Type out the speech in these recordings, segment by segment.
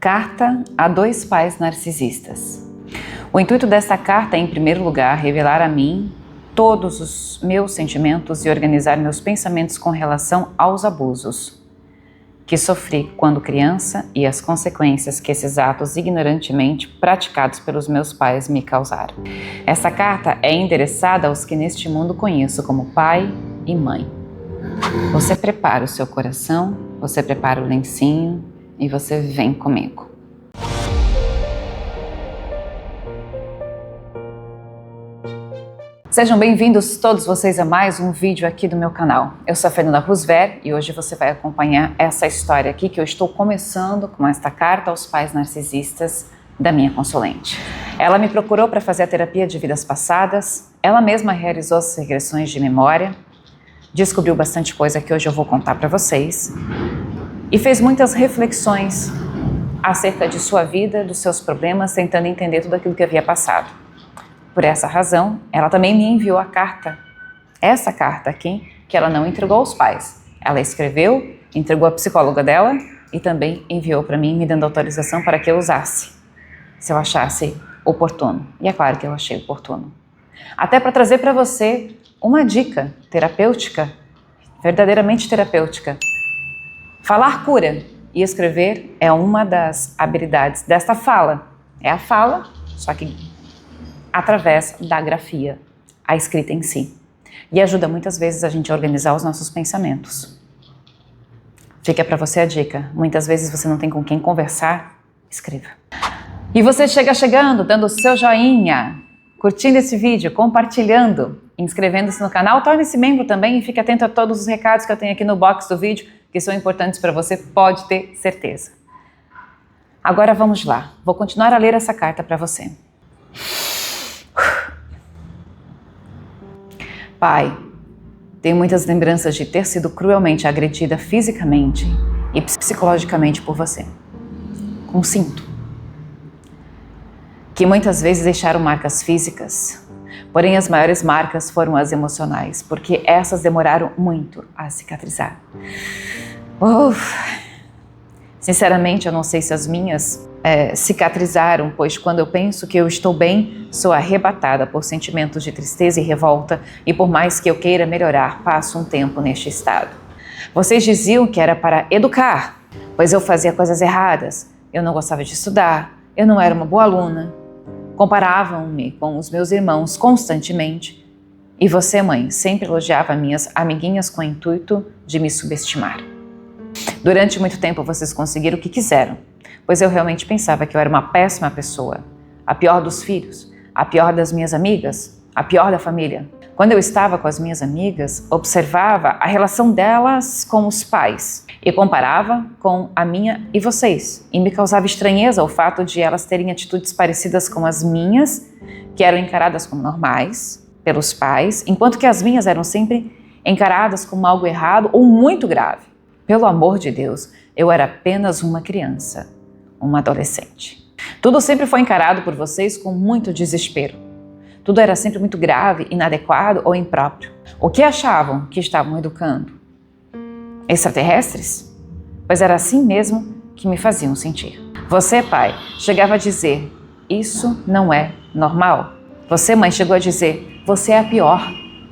Carta a dois pais narcisistas. O intuito desta carta é, em primeiro lugar, revelar a mim todos os meus sentimentos e organizar meus pensamentos com relação aos abusos que sofri quando criança e as consequências que esses atos ignorantemente praticados pelos meus pais me causaram. Essa carta é endereçada aos que neste mundo conheço como pai e mãe. Você prepara o seu coração, você prepara o lencinho e você vem comigo. Sejam bem-vindos todos vocês a mais um vídeo aqui do meu canal. Eu sou a Fernanda Roosevelt e hoje você vai acompanhar essa história aqui que eu estou começando com esta carta aos pais narcisistas da minha consulente. Ela me procurou para fazer a terapia de vidas passadas, ela mesma realizou as regressões de memória, descobriu bastante coisa que hoje eu vou contar para vocês e fez muitas reflexões acerca de sua vida, dos seus problemas, tentando entender tudo aquilo que havia passado. Por essa razão, ela também me enviou a carta, essa carta aqui, que ela não entregou aos pais. Ela escreveu, entregou à psicóloga dela e também enviou para mim, me dando autorização para que eu usasse, se eu achasse oportuno. E é claro que eu achei oportuno. Até para trazer para você uma dica terapêutica, verdadeiramente terapêutica. Falar cura e escrever é uma das habilidades desta fala. É a fala, só que através da grafia, a escrita em si. E ajuda muitas vezes a gente a organizar os nossos pensamentos. Fica para você a dica. Muitas vezes você não tem com quem conversar, escreva. E você chegando, dando o seu joinha, curtindo esse vídeo, compartilhando, inscrevendo-se no canal, torne-se membro também e fique atento a todos os recados que eu tenho aqui no box do vídeo, que são importantes para você, pode ter certeza. Agora vamos lá. Vou continuar a ler essa carta para você. Pai, tenho muitas lembranças de ter sido cruelmente agredida fisicamente e psicologicamente por você. Consinto que muitas vezes deixaram marcas físicas, porém as maiores marcas foram as emocionais, porque essas demoraram muito a cicatrizar. Sinceramente, eu não sei se as minhas cicatrizaram, pois quando eu penso que eu estou bem, sou arrebatada por sentimentos de tristeza e revolta, e por mais que eu queira melhorar, passo um tempo neste estado. Vocês diziam que era para educar, pois eu fazia coisas erradas, eu não gostava de estudar, eu não era uma boa aluna. Comparavam-me com os meus irmãos constantemente, e você, mãe, sempre elogiava minhas amiguinhas com o intuito de me subestimar. Durante muito tempo vocês conseguiram o que quiseram, pois eu realmente pensava que eu era uma péssima pessoa, a pior dos filhos, a pior das minhas amigas, a pior da família. Quando eu estava com as minhas amigas, observava a relação delas com os pais e comparava com a minha e vocês. E me causava estranheza o fato de elas terem atitudes parecidas com as minhas, que eram encaradas como normais pelos pais, enquanto que as minhas eram sempre encaradas como algo errado ou muito grave. Pelo amor de Deus, eu era apenas uma criança, uma adolescente. Tudo sempre foi encarado por vocês com muito desespero. Tudo era sempre muito grave, inadequado ou impróprio. O que achavam que estavam educando? Extraterrestres? Pois era assim mesmo que me faziam sentir. Você, pai, chegava a dizer, isso não é normal. Você, mãe, chegou a dizer, você é a pior.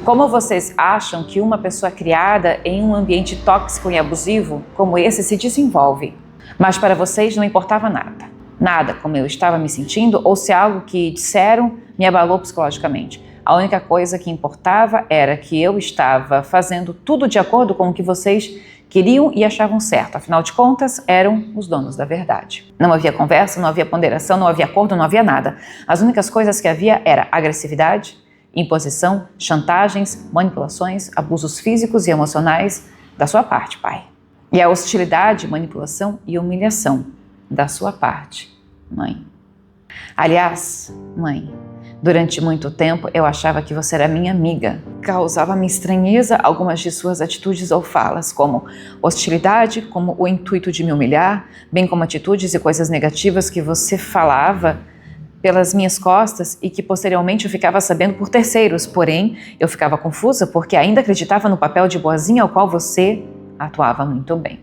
Como vocês acham que uma pessoa criada em um ambiente tóxico e abusivo como esse se desenvolve? Mas para vocês não importava nada. Nada como eu estava me sentindo ou se algo que disseram me abalou psicologicamente. A única coisa que importava era que eu estava fazendo tudo de acordo com o que vocês queriam e achavam certo. Afinal de contas, eram os donos da verdade. Não havia conversa, não havia ponderação, não havia acordo, não havia nada. As únicas coisas que havia era agressividade, imposição, chantagens, manipulações, abusos físicos e emocionais da sua parte, pai. E a hostilidade, manipulação e humilhação da sua parte, mãe. Aliás, mãe, durante muito tempo eu achava que você era minha amiga. Causava-me estranheza algumas de suas atitudes ou falas, como hostilidade, como o intuito de me humilhar, bem como atitudes e coisas negativas que você falava pelas minhas costas e que posteriormente eu ficava sabendo por terceiros, porém eu ficava confusa porque ainda acreditava no papel de boazinha ao qual você atuava muito bem.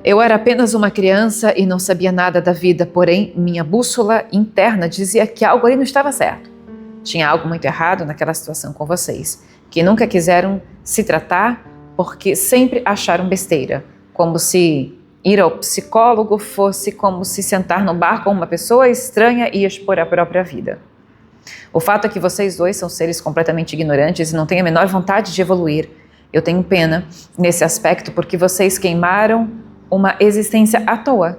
Eu era apenas uma criança e não sabia nada da vida, porém minha bússola interna dizia que algo ali não estava certo. Tinha algo muito errado naquela situação com vocês, que nunca quiseram se tratar porque sempre acharam besteira, como se ir ao psicólogo fosse como se sentar no bar com uma pessoa estranha e expor a própria vida. O fato é que vocês dois são seres completamente ignorantes e não têm a menor vontade de evoluir. Eu tenho pena nesse aspecto porque vocês queimaram uma existência à toa.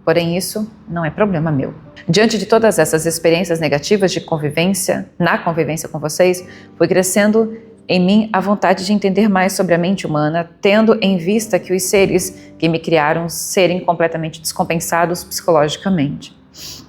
Porém, isso não é problema meu. Diante de todas essas experiências negativas de convivência, na convivência com vocês, foi crescendo em mim a vontade de entender mais sobre a mente humana, tendo em vista que os seres que me criaram serem completamente descompensados psicologicamente.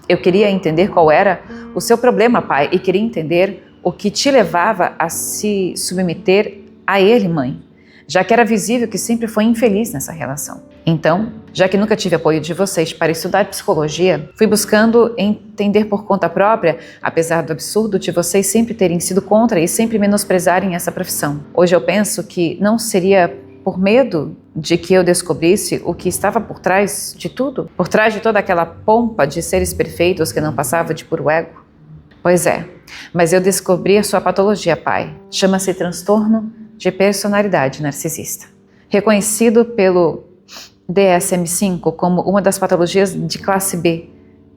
Eu queria entender qual era o seu problema, pai, e queria entender o que te levava a se submeter a ele, mãe, já que era visível que sempre foi infeliz nessa relação. Então, já que nunca tive apoio de vocês para estudar psicologia, fui buscando entender por conta própria, apesar do absurdo de vocês sempre terem sido contra e sempre menosprezarem essa profissão. Hoje eu penso que não seria por medo de que eu descobrisse o que estava por trás de tudo? Por trás de toda aquela pompa de seres perfeitos que não passava de puro ego? Pois é, mas eu descobri a sua patologia, pai. Chama-se transtorno de personalidade narcisista. Reconhecido pelo DSM-5 como uma das patologias de classe B,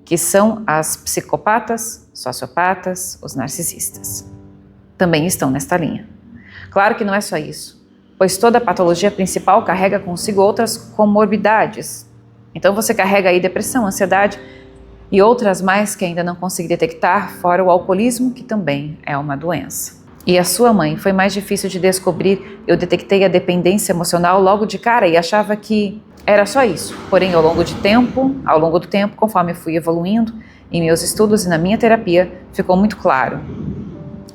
que são as psicopatas, sociopatas, os narcisistas. Também estão nesta linha. Claro que não é só isso, pois toda patologia principal carrega consigo outras comorbidades. Então você carrega aí depressão, ansiedade e outras mais que ainda não consegui detectar, fora o alcoolismo, que também é uma doença. E a sua mãe foi mais difícil de descobrir. Eu detectei a dependência emocional logo de cara e achava que era só isso. Porém, ao longo do tempo, conforme fui evoluindo em meus estudos e na minha terapia, ficou muito claro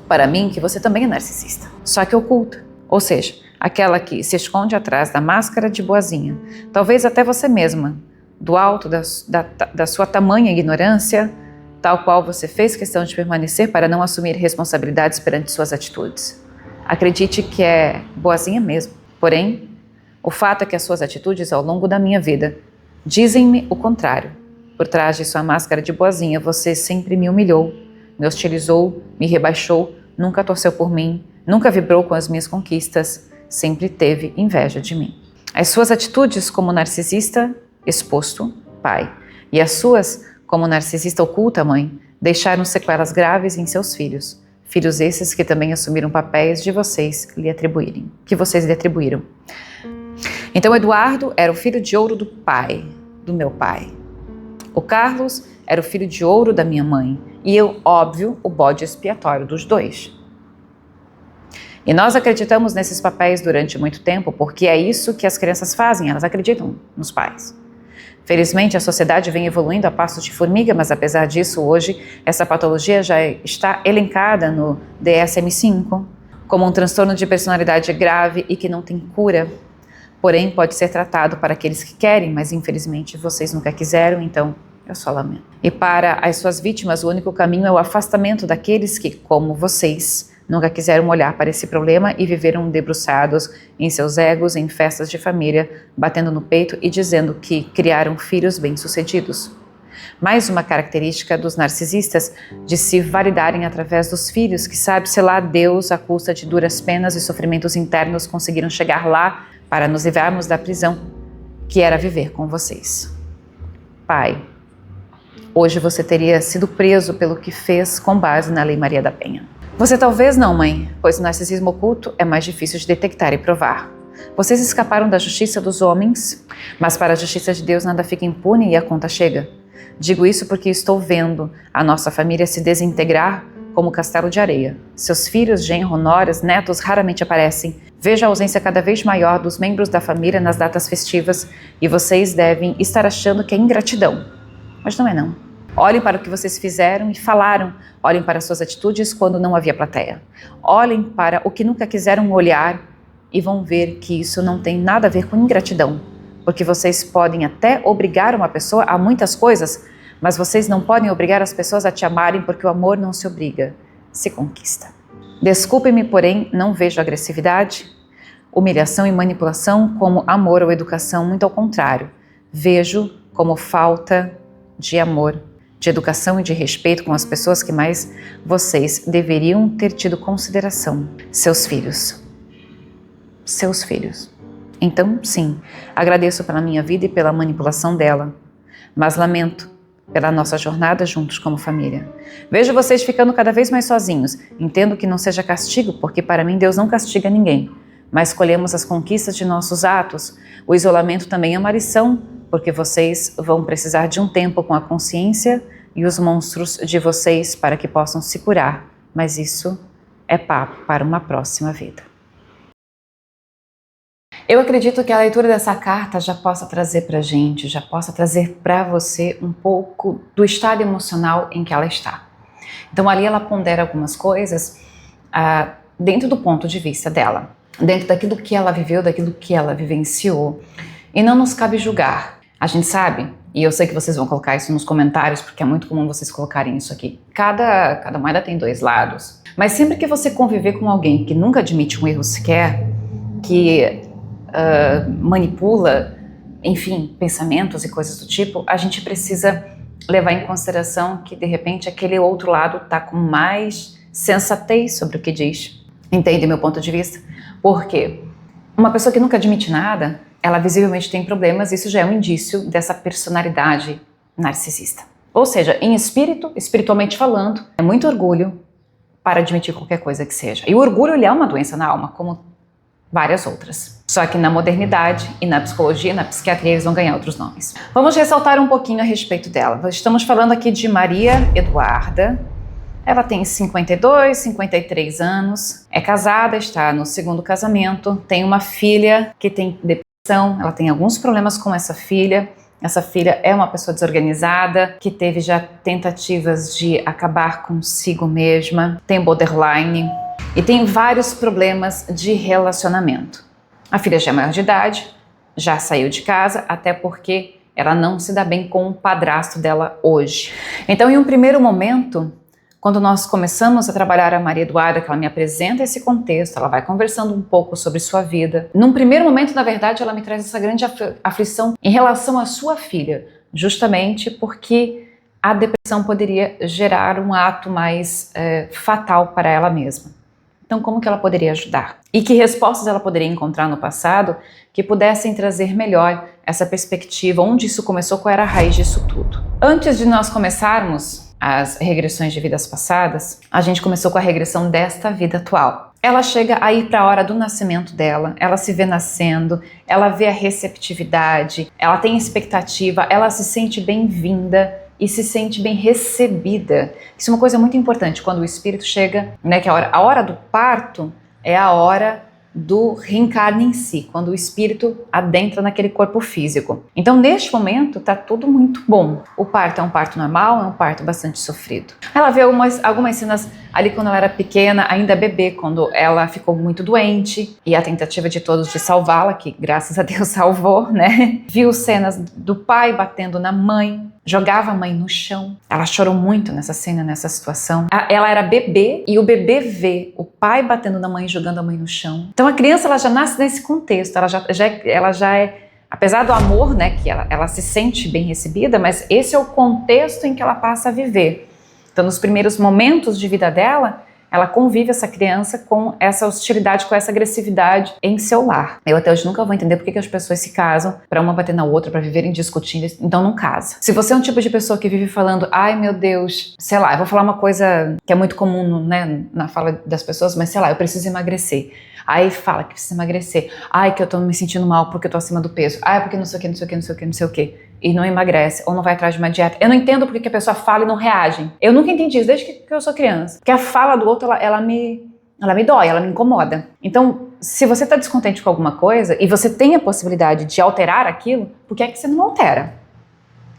para mim que você também é narcisista, só que oculta. Ou seja, aquela que se esconde atrás da máscara de boazinha. Talvez até você mesma, do alto da sua tamanha ignorância, tal qual você fez questão de permanecer para não assumir responsabilidades perante suas atitudes. Acredite que é boazinha mesmo. Porém, o fato é que as suas atitudes ao longo da minha vida dizem-me o contrário. Por trás de sua máscara de boazinha, você sempre me humilhou, me hostilizou, me rebaixou, nunca torceu por mim, nunca vibrou com as minhas conquistas, sempre teve inveja de mim. As suas atitudes como narcisista exposto, pai, e as suas como narcisista oculta, mãe, deixaram sequelas graves em seus filhos. Filhos esses que também assumiram papéis de vocês que vocês lhe atribuíram. Então Eduardo era o filho de ouro do meu pai. O Carlos era o filho de ouro da minha mãe. E eu, óbvio, o bode expiatório dos dois. E nós acreditamos nesses papéis durante muito tempo, porque é isso que as crianças fazem, elas acreditam nos pais. Felizmente, a sociedade vem evoluindo a passos de formiga, mas apesar disso, hoje, essa patologia já está elencada no DSM-5 como um transtorno de personalidade grave e que não tem cura. Porém, pode ser tratado para aqueles que querem, mas infelizmente vocês nunca quiseram, então eu só lamento. E para as suas vítimas, o único caminho é o afastamento daqueles que, como vocês, nunca quiseram olhar para esse problema e viveram debruçados em seus egos, em festas de família, batendo no peito e dizendo que criaram filhos bem-sucedidos. Mais uma característica dos narcisistas de se validarem através dos filhos, que sabe-se lá Deus, à custa de duras penas e sofrimentos internos, conseguiram chegar lá para nos livrarmos da prisão, que era viver com vocês. Pai, hoje você teria sido preso pelo que fez com base na Lei Maria da Penha. Você talvez não, mãe, pois o narcisismo oculto é mais difícil de detectar e provar. Vocês escaparam da justiça dos homens, mas para a justiça de Deus nada fica impune e a conta chega. Digo isso porque estou vendo a nossa família se desintegrar como castelo de areia. Seus filhos, genro, noras, netos raramente aparecem. Vejo a ausência cada vez maior dos membros da família nas datas festivas e vocês devem estar achando que é ingratidão. Mas não é não. Olhem para o que vocês fizeram e falaram. Olhem para suas atitudes quando não havia plateia. Olhem para o que nunca quiseram olhar e vão ver que isso não tem nada a ver com ingratidão. Porque vocês podem até obrigar uma pessoa a muitas coisas, mas vocês não podem obrigar as pessoas a te amarem, porque o amor não se obriga, se conquista. Desculpe-me, porém, não vejo agressividade, humilhação e manipulação como amor ou educação, muito ao contrário. vejo como falta de amor, de educação e de respeito com as pessoas que mais vocês deveriam ter tido consideração, seus filhos. Seus filhos. Então, sim, agradeço pela minha vida e pela manipulação dela, mas lamento pela nossa jornada juntos como família. Vejo vocês ficando cada vez mais sozinhos. Entendo que não seja castigo, porque para mim Deus não castiga ninguém, mas escolhemos as conquistas de nossos atos. O isolamento também é uma lição, porque vocês vão precisar de um tempo com a consciência e os monstros de vocês para que possam se curar, mas isso é papo para uma próxima vida. Eu acredito que a leitura dessa carta já possa trazer para a gente, já possa trazer para você um pouco do estado emocional em que ela está. Então ali ela pondera algumas coisas dentro do ponto de vista dela, dentro daquilo que ela viveu, daquilo que ela vivenciou, e não nos cabe julgar. A gente sabe, e eu sei que vocês vão colocar isso nos comentários, porque é muito comum vocês colocarem isso aqui. Cada moeda tem dois lados. Mas sempre que você conviver com alguém que nunca admite um erro sequer, que manipula, enfim, pensamentos e coisas do tipo, a gente precisa levar em consideração que, de repente, aquele outro lado está com mais sensatez sobre o que diz. Entende meu ponto de vista? Porque uma pessoa que nunca admite nada, ela visivelmente tem problemas, isso já é um indício dessa personalidade narcisista. Ou seja, em espírito, espiritualmente falando, é muito orgulho para admitir qualquer coisa que seja. E o orgulho, ele é uma doença na alma, como várias outras. Só que na modernidade e na psicologia e na psiquiatria eles vão ganhar outros nomes. Vamos ressaltar um pouquinho a respeito dela. Estamos falando aqui de Maria Eduarda. Ela tem 52, 53 anos, é casada, está no segundo casamento, tem uma filha que tem depressão, ela tem alguns problemas com essa filha. Essa filha é uma pessoa desorganizada, que teve já tentativas de acabar consigo mesma, tem borderline e tem vários problemas de relacionamento. A filha já é maior de idade, já saiu de casa, até porque ela não se dá bem com o padrasto dela hoje. Então, em um primeiro momento, quando nós começamos a trabalhar a Maria Eduarda, que ela me apresenta esse contexto, ela vai conversando um pouco sobre sua vida. Num primeiro momento, na verdade, ela me traz essa grande aflição em relação à sua filha, justamente porque a depressão poderia gerar um ato mais fatal para ela mesma. Então, como que ela poderia ajudar? E que respostas ela poderia encontrar no passado que pudessem trazer melhor essa perspectiva, onde isso começou, qual era a raiz disso tudo. Antes de nós começarmos as regressões de vidas passadas, a gente começou com a regressão desta vida atual. Ela chega aí para a hora do nascimento dela, ela se vê nascendo, ela vê a receptividade, ela tem expectativa, ela se sente bem-vinda e se sente bem recebida. Isso é uma coisa muito importante quando o espírito chega, né, que a hora do parto é a hora do reencarne em si, quando o espírito adentra naquele corpo físico. Então, neste momento, tá tudo muito bom. O parto é um parto normal, é um parto bastante sofrido. Ela vê algumas cenas ali quando ela era pequena, ainda bebê, quando ela ficou muito doente, e a tentativa de todos de salvá-la, que graças a Deus salvou, né? Viu cenas do pai batendo na mãe, jogava a mãe no chão. Ela chorou muito nessa cena, nessa situação. Ela era bebê e o bebê vê o pai batendo na mãe e jogando a mãe no chão. Então a criança, ela já nasce nesse contexto, ela já é, apesar do amor, né, que ela se sente bem recebida, mas esse é o contexto em que ela passa a viver. Então nos primeiros momentos de vida dela, ela convive, essa criança, com essa hostilidade, com essa agressividade em seu lar. Eu até hoje nunca vou entender por que as pessoas se casam para uma bater na outra, para viverem discutindo, então não casa. Se você é um tipo de pessoa que vive falando, ai meu Deus, sei lá, eu vou falar uma coisa que é muito comum, né, na fala das pessoas, mas sei lá, eu preciso emagrecer. Aí fala que precisa emagrecer. Ai, que eu tô me sentindo mal porque eu tô acima do peso. Ai, porque não sei o que, não sei o que, não sei o que, não sei o que. E não emagrece, ou não vai atrás de uma dieta. Eu não entendo porque que a pessoa fala e não reage. Eu nunca entendi isso desde que eu sou criança. Porque a fala do outro, ela me dói, ela me incomoda. Então, se você tá descontente com alguma coisa e você tem a possibilidade de alterar aquilo, por que é que você não altera?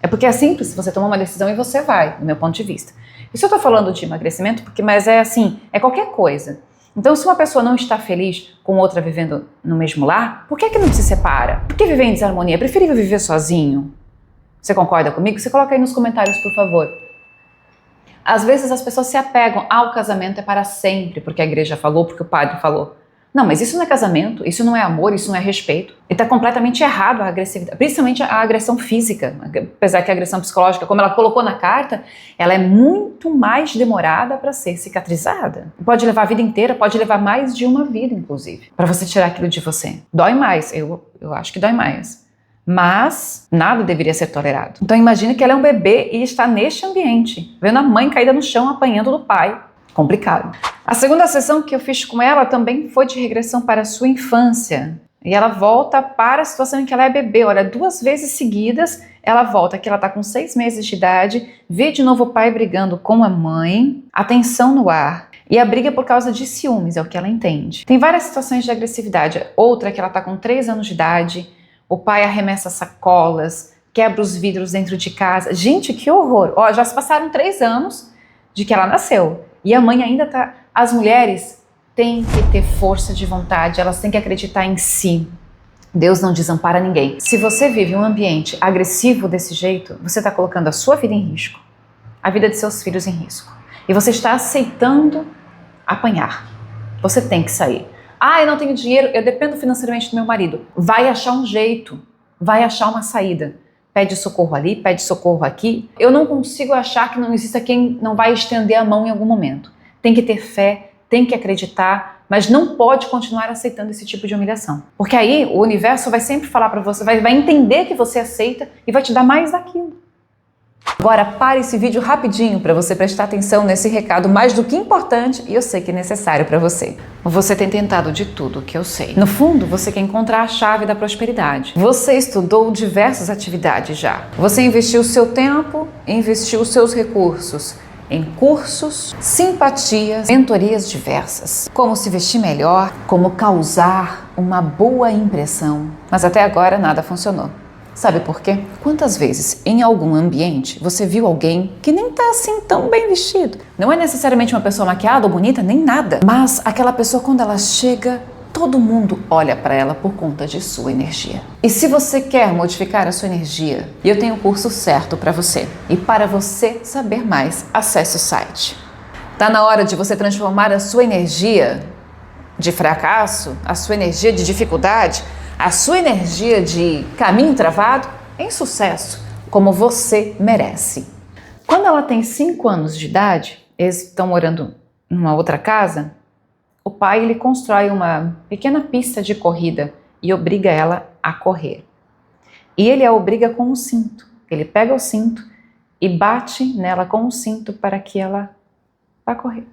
É porque é simples, você toma uma decisão e você vai, do meu ponto de vista. Isso eu tô falando de emagrecimento, mas é assim, é qualquer coisa. Então, se uma pessoa não está feliz com outra vivendo no mesmo lar, por que é que não se separa? Por que viver em desarmonia? É preferível viver sozinho? Você concorda comigo? Você coloca aí nos comentários, por favor. Às vezes as pessoas se apegam ao casamento é para sempre, porque a igreja falou, porque o padre falou. Não, mas isso não é casamento, isso não é amor, isso não é respeito. E tá completamente errado a agressividade, principalmente a agressão física, apesar que a agressão psicológica, como ela colocou na carta, ela é muito mais demorada para ser cicatrizada. Pode levar a vida inteira, pode levar mais de uma vida, inclusive, para você tirar aquilo de você. Dói mais, eu acho que dói mais. Mas nada deveria ser tolerado. Então imagine que ela é um bebê e está neste ambiente, vendo a mãe caída no chão apanhando do pai. Complicado. A segunda sessão que eu fiz com ela também foi de regressão para a sua infância. E ela volta para a situação em que ela é bebê. Olha, 2 vezes seguidas ela volta, que ela está com 6 meses de idade, vê de novo o pai brigando com a mãe, a tensão no ar. E a briga é por causa de ciúmes, é o que ela entende. Tem várias situações de agressividade. Outra é que ela está com 3 anos de idade, o pai arremessa sacolas, quebra os vidros dentro de casa. Gente, que horror! Ó, já se passaram 3 anos de que ela nasceu. E a mãe ainda tá... As mulheres têm que ter força de vontade, elas têm que acreditar em si. Deus não desampara ninguém. Se você vive um ambiente agressivo desse jeito, você está colocando a sua vida em risco, a vida de seus filhos em risco. E você está aceitando apanhar. Você tem que sair. Ah, eu não tenho dinheiro, eu dependo financeiramente do meu marido. Vai achar um jeito, vai achar uma saída. Pede socorro ali, pede socorro aqui. Eu não consigo achar que não exista quem não vai estender a mão em algum momento. Tem que ter fé, tem que acreditar, mas não pode continuar aceitando esse tipo de humilhação. Porque aí o universo vai sempre falar para você, vai entender que você aceita e vai te dar mais daquilo. Agora pare esse vídeo rapidinho para você prestar atenção nesse recado mais do que importante e eu sei que é necessário para você. Você tem tentado de tudo que eu sei. No fundo, você quer encontrar a chave da prosperidade. Você estudou diversas atividades já. Você investiu seu tempo, investiu seus recursos em cursos, simpatias, mentorias diversas. Como se vestir melhor, como causar uma boa impressão. Mas até agora nada funcionou. Sabe por quê? Quantas vezes em algum ambiente você viu alguém que nem tá assim tão bem vestido? Não é necessariamente uma pessoa maquiada ou bonita, nem nada. Mas aquela pessoa, quando ela chega, todo mundo olha para ela por conta de sua energia. E se você quer modificar a sua energia, eu tenho o curso certo para você. E para você saber mais, acesse o site. Tá na hora de você transformar a sua energia de fracasso, a sua energia de dificuldade, a sua energia de caminho travado em sucesso, como você merece. Quando ela tem 5 anos de idade, eles estão morando numa outra casa, o pai ele constrói uma pequena pista de corrida e obriga ela a correr. E ele a obriga com um cinto. Ele pega o cinto e bate nela com o cinto para que ela vá correr.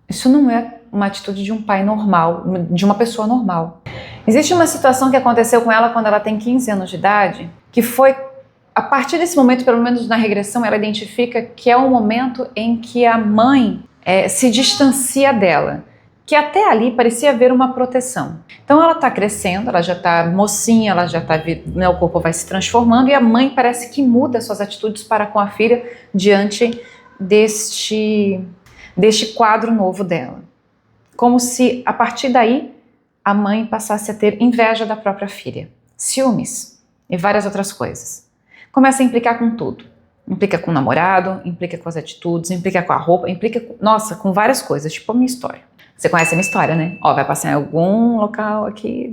Isso não é uma atitude de um pai normal, de uma pessoa normal. Existe uma situação que aconteceu com ela quando ela tem 15 anos de idade, que foi, a partir desse momento, pelo menos na regressão, ela identifica que é o momento em que a mãe se distancia dela, que até ali parecia haver uma proteção. Então ela está crescendo, ela já está mocinha, ela já está, né, o corpo vai se transformando e a mãe parece que muda suas atitudes para com a filha diante deste quadro novo dela. Como se, a partir daí, a mãe passasse a ter inveja da própria filha, ciúmes e várias outras coisas. Começa a implicar com tudo. Implica com o namorado, implica com as atitudes, implica com a roupa, implica, nossa, com várias coisas, tipo a minha história. Você conhece a minha história, né? Ó, vai passar em algum local aqui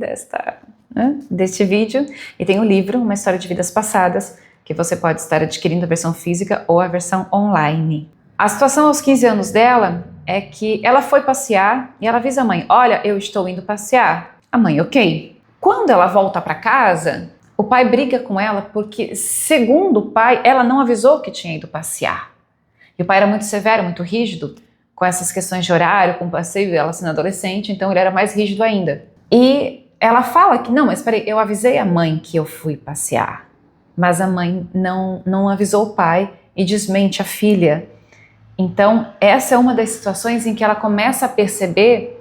deste vídeo e tem o livro, Uma História de Vidas Passadas, que você pode estar adquirindo a versão física ou a versão online. A situação aos 15 anos dela é que ela foi passear e ela avisa a mãe, olha, eu estou indo passear. A mãe, ok. Quando ela volta para casa, o pai briga com ela porque, segundo o pai, ela não avisou que tinha ido passear. E o pai era muito severo, muito rígido com essas questões de horário, com passeio, ela sendo adolescente, então ele era mais rígido ainda. E ela fala que, não, mas peraí, eu avisei a mãe que eu fui passear. Mas a mãe não avisou o pai e desmente a filha. Então, essa é uma das situações em que ela começa a perceber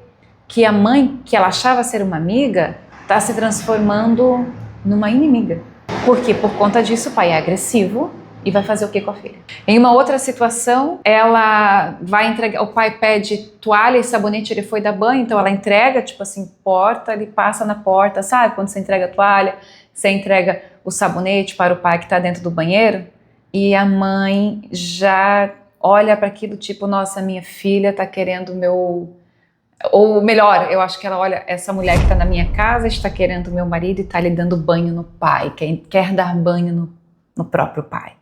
que a mãe, que ela achava ser uma amiga, está se transformando numa inimiga. Por quê? Por conta disso, o pai é agressivo e vai fazer o que com a filha? Em uma outra situação, ela vai entregar, o pai pede toalha e sabonete, ele foi dar banho, então ela entrega, tipo assim, porta, ele passa na porta, sabe? Quando você entrega a toalha, você entrega o sabonete para o pai que está dentro do banheiro, e a mãe já olha para aquilo tipo, nossa, minha filha está querendo Ou melhor, eu acho que ela olha, essa mulher que está na minha casa está querendo o meu marido e está lhe dando banho no pai, quer dar banho no próprio pai.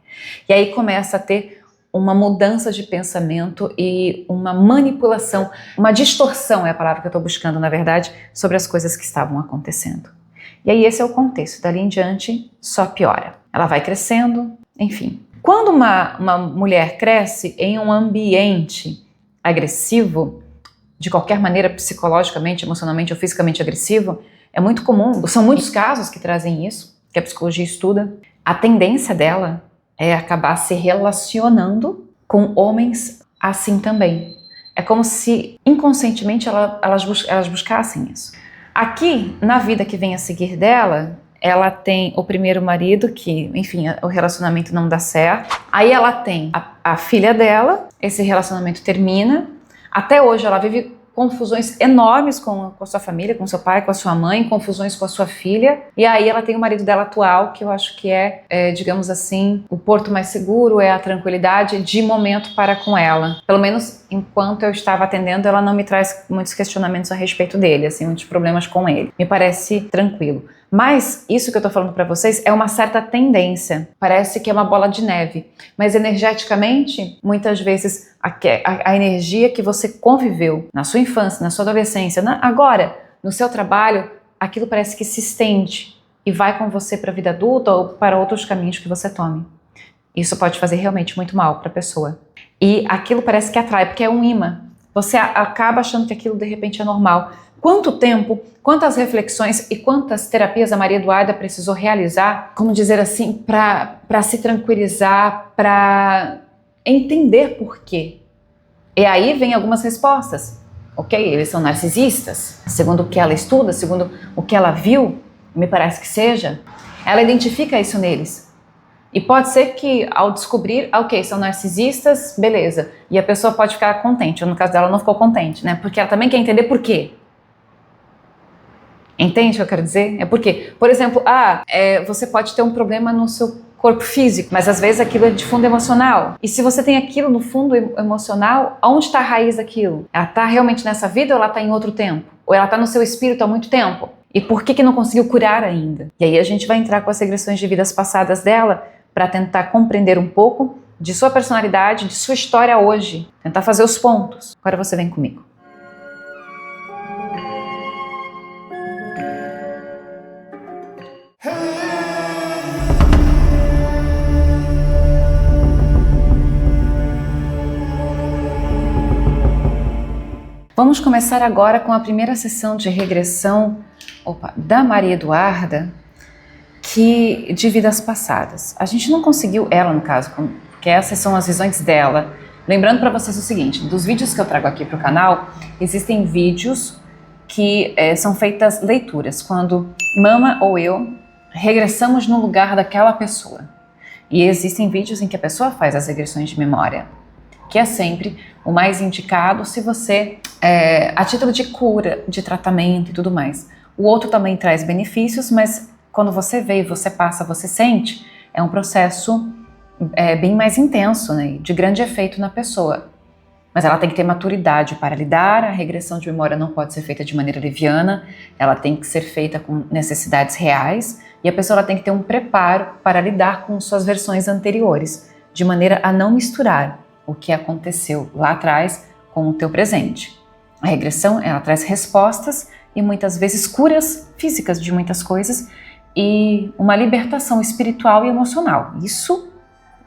E aí começa a ter uma mudança de pensamento e uma manipulação, uma distorção é a palavra que eu estou buscando, na verdade, sobre as coisas que estavam acontecendo. E aí esse é o contexto, dali em diante só piora. Ela vai crescendo, enfim. Quando uma mulher cresce em um ambiente agressivo, de qualquer maneira, psicologicamente, emocionalmente ou fisicamente agressivo, é muito comum, são muitos casos que trazem isso, que a psicologia estuda. A tendência dela é acabar se relacionando com homens assim também. É como se inconscientemente elas buscassem isso. Aqui, na vida que vem a seguir dela, ela tem o primeiro marido, que, enfim, o relacionamento não dá certo. Aí ela tem a filha dela, esse relacionamento termina. Até hoje ela vive confusões enormes com a sua família, com seu pai, com a sua mãe, confusões com a sua filha. E aí ela tem o marido dela atual, que eu acho que digamos assim, o porto mais seguro, é a tranquilidade de momento para com ela. Pelo menos enquanto eu estava atendendo, ela não me traz muitos questionamentos a respeito dele, assim, muitos problemas com ele. Me parece tranquilo. Mas isso que eu tô falando para vocês é uma certa tendência. Parece que é uma bola de neve. Mas energeticamente, muitas vezes, a energia que você conviveu na sua infância, na sua adolescência, agora, no seu trabalho, aquilo parece que se estende e vai com você para a vida adulta ou para outros caminhos que você tome. Isso pode fazer realmente muito mal para a pessoa. E aquilo parece que atrai, porque é um imã. Você acaba achando que aquilo de repente é normal. Quanto tempo, quantas reflexões e quantas terapias a Maria Eduarda precisou realizar, como dizer assim, para se tranquilizar, para entender por quê. E aí vem algumas respostas. Ok, eles são narcisistas, segundo o que ela estuda, segundo o que ela viu, me parece que seja. Ela identifica isso neles. E pode ser que ao descobrir, ok, são narcisistas, beleza. E a pessoa pode ficar contente, ou no caso dela não ficou contente, né? Porque ela também quer entender por quê. Entende o que eu quero dizer? É porque, por exemplo, você pode ter um problema no seu corpo físico, mas às vezes aquilo é de fundo emocional. E se você tem aquilo no fundo emocional, aonde está a raiz daquilo? Ela está realmente nessa vida ou ela está em outro tempo? Ou ela está no seu espírito há muito tempo? E por que não conseguiu curar ainda? E aí a gente vai entrar com as regressões de vidas passadas dela para tentar compreender um pouco de sua personalidade, de sua história hoje. Tentar fazer os pontos. Agora você vem comigo. Vamos começar agora com a primeira sessão de regressão da Maria Eduarda, de vidas passadas. A gente não conseguiu, ela no caso, porque essas são as visões dela. Lembrando para vocês o seguinte, dos vídeos que eu trago aqui para o canal, existem vídeos que são feitas leituras, quando Mama ou eu regressamos no lugar daquela pessoa. E existem vídeos em que a pessoa faz as regressões de memória, que é sempre o mais indicado se você, a título de cura, de tratamento e tudo mais. O outro também traz benefícios, mas quando você vê, você passa, você sente, é um processo bem mais intenso, né, de grande efeito na pessoa. Mas ela tem que ter maturidade para lidar, a regressão de memória não pode ser feita de maneira leviana, ela tem que ser feita com necessidades reais e a pessoa tem que ter um preparo para lidar com suas versões anteriores, de maneira a não misturar o que aconteceu lá atrás com o teu presente. A regressão, ela traz respostas e muitas vezes curas físicas de muitas coisas e uma libertação espiritual e emocional. Isso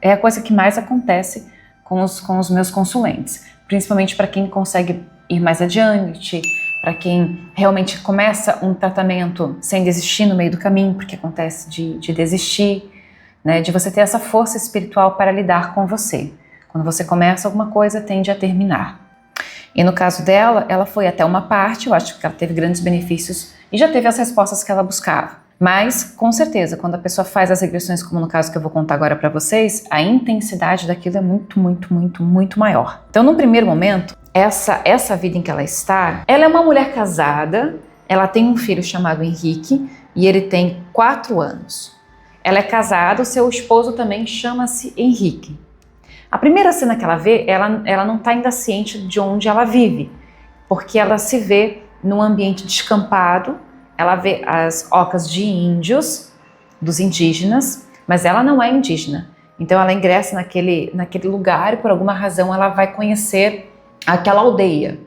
é a coisa que mais acontece com os meus consulentes, principalmente para quem consegue ir mais adiante, para quem realmente começa um tratamento sem desistir no meio do caminho, porque acontece de desistir, né, de você ter essa força espiritual para lidar com você. Quando você começa alguma coisa, tende a terminar. E no caso dela, ela foi até uma parte, eu acho que ela teve grandes benefícios e já teve as respostas que ela buscava. Mas, com certeza, quando a pessoa faz as regressões, como no caso que eu vou contar agora para vocês, a intensidade daquilo é muito, muito, muito, muito maior. Então, no primeiro momento, essa vida em que ela está, ela é uma mulher casada, ela tem um filho chamado Henrique e ele tem 4 anos. Ela é casada, o seu esposo também chama-se Henrique. A primeira cena que ela vê, ela não está ainda ciente de onde ela vive, porque ela se vê num ambiente descampado, ela vê as ocas de índios, dos indígenas, mas ela não é indígena. Então ela ingressa naquele lugar e por alguma razão ela vai conhecer aquela aldeia.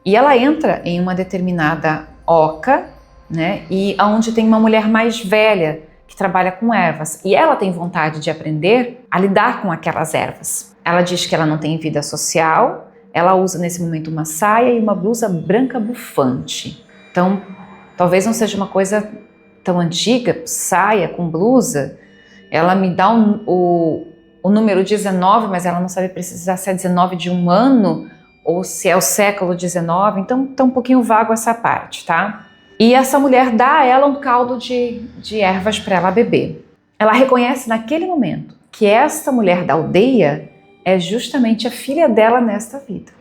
E ela entra em uma determinada oca, né, e onde tem uma mulher mais velha que trabalha com ervas. E ela tem vontade de aprender a lidar com aquelas ervas. Ela diz que ela não tem vida social, ela usa nesse momento uma saia e uma blusa branca bufante. Então, talvez não seja uma coisa tão antiga, saia com blusa. Ela me dá o número 19, mas ela não sabe precisar se é 19 de um ano ou se é o século 19, então tá um pouquinho vago essa parte, tá? E essa mulher dá a ela um caldo de ervas para ela beber. Ela reconhece naquele momento que esta mulher da aldeia é justamente a filha dela nesta vida.